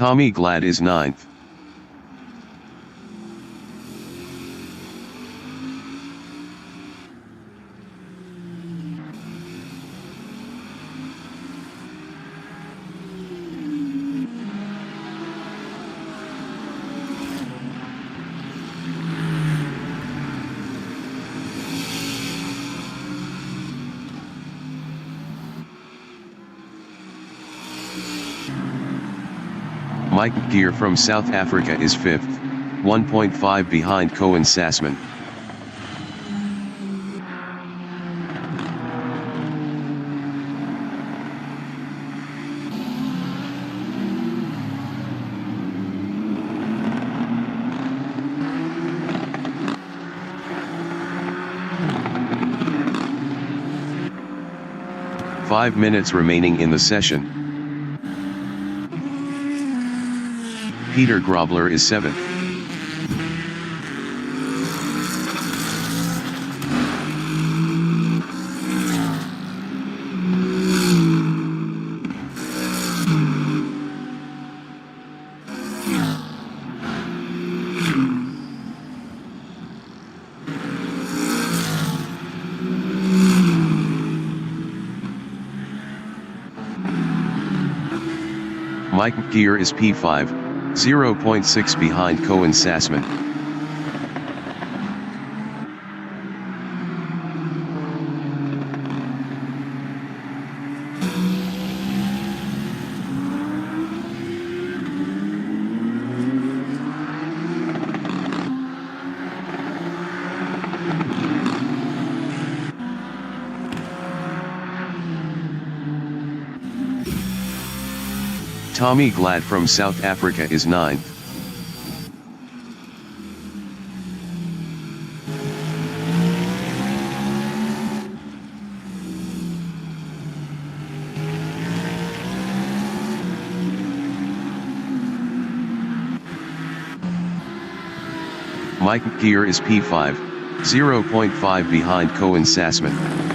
Tommy Glad is 9th. Mike Gear from South Africa is 5th, 1.5 behind Cohen Sassman. Five minutes remaining in the session. Peter Grobler is 7th. Mike Gear is P5. 0.6 behind Cohen Sassman. Tommy Glad from South Africa is 9th. Mike Gear is P5, 0.5 behind Cohen Sassman.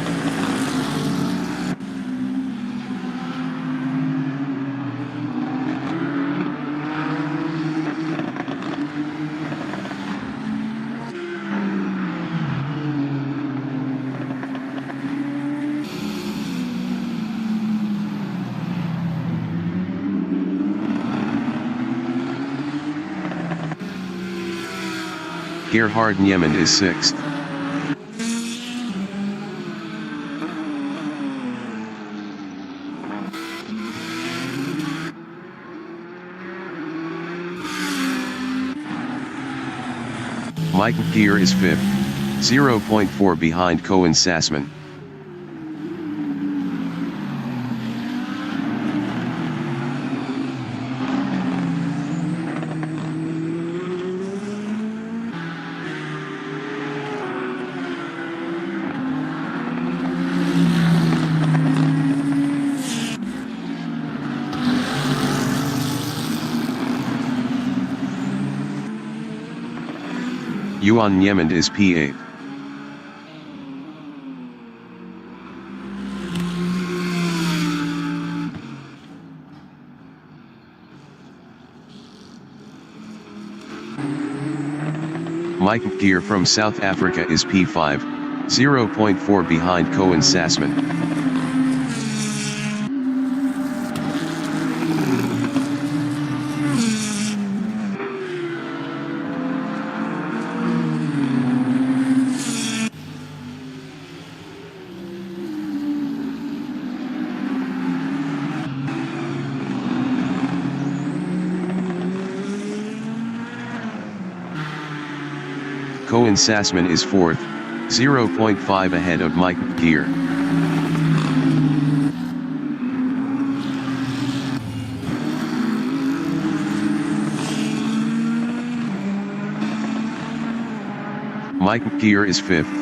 Gerhard Niemand is 6th. Mike Gier is 5th, 0.4 behind Cohen Sassman. Yuan Niemand is P8. Mike Gier from South Africa is P5, 0.4 behind Cohen Sassman. Cohen Sassman is 4th, 0.5 ahead of Mike Gier. Mike Gier is 5th,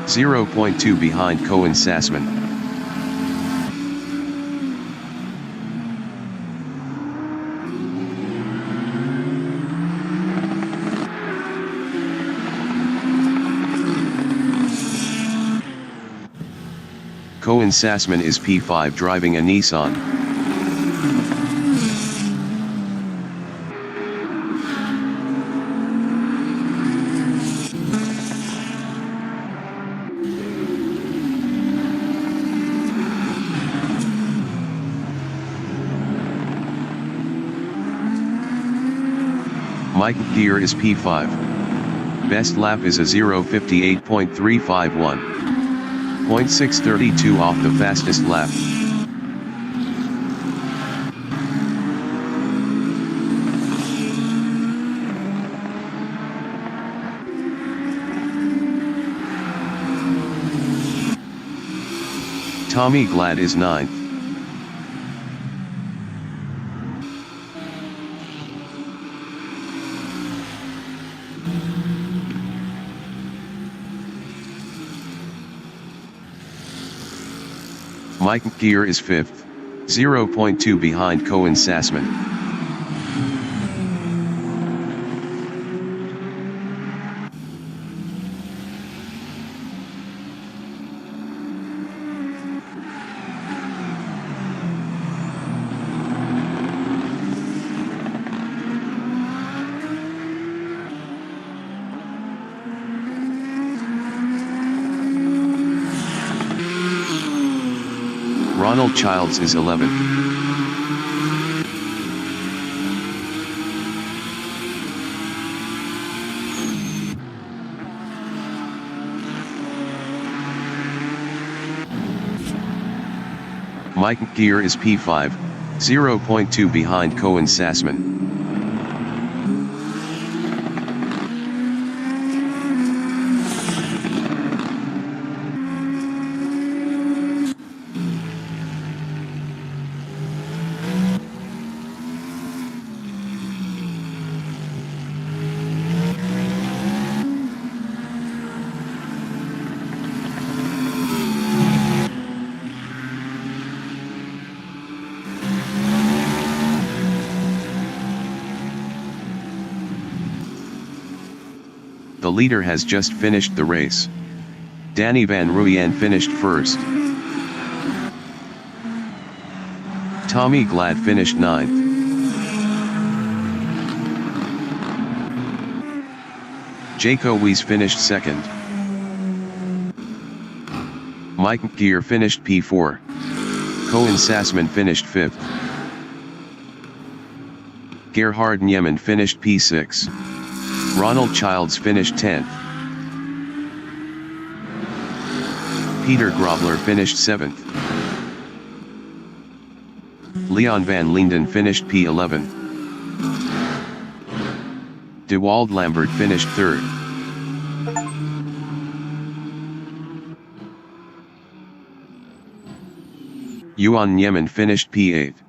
0.2 behind Cohen Sassman. Cohen Sassman is P5 driving a Nissan. Mike Gier is P5. Best lap is a 0:58.351. 0.632 off the fastest lap. Tommy Glad is 9th. Mike Gier is 5th, 0.2 behind Cohen Sassman. Ronald Childs is 11th. Mike Gier is P5, 0.2 behind Cohen Sassman. The leader has just finished the race. Danny Van Ruyen finished first. Tommy Glad finished 9th. Jaco Weiss finished 2nd. Mike Gier finished P4. Cohen Sassman finished 5th. Gerhard Niemand finished P6. Ronald Childs finished 10th. Peter Grobler finished 7th. Leon van Linden finished P11. Dewald Lambert finished 3rd. Yuan Niemann finished P8.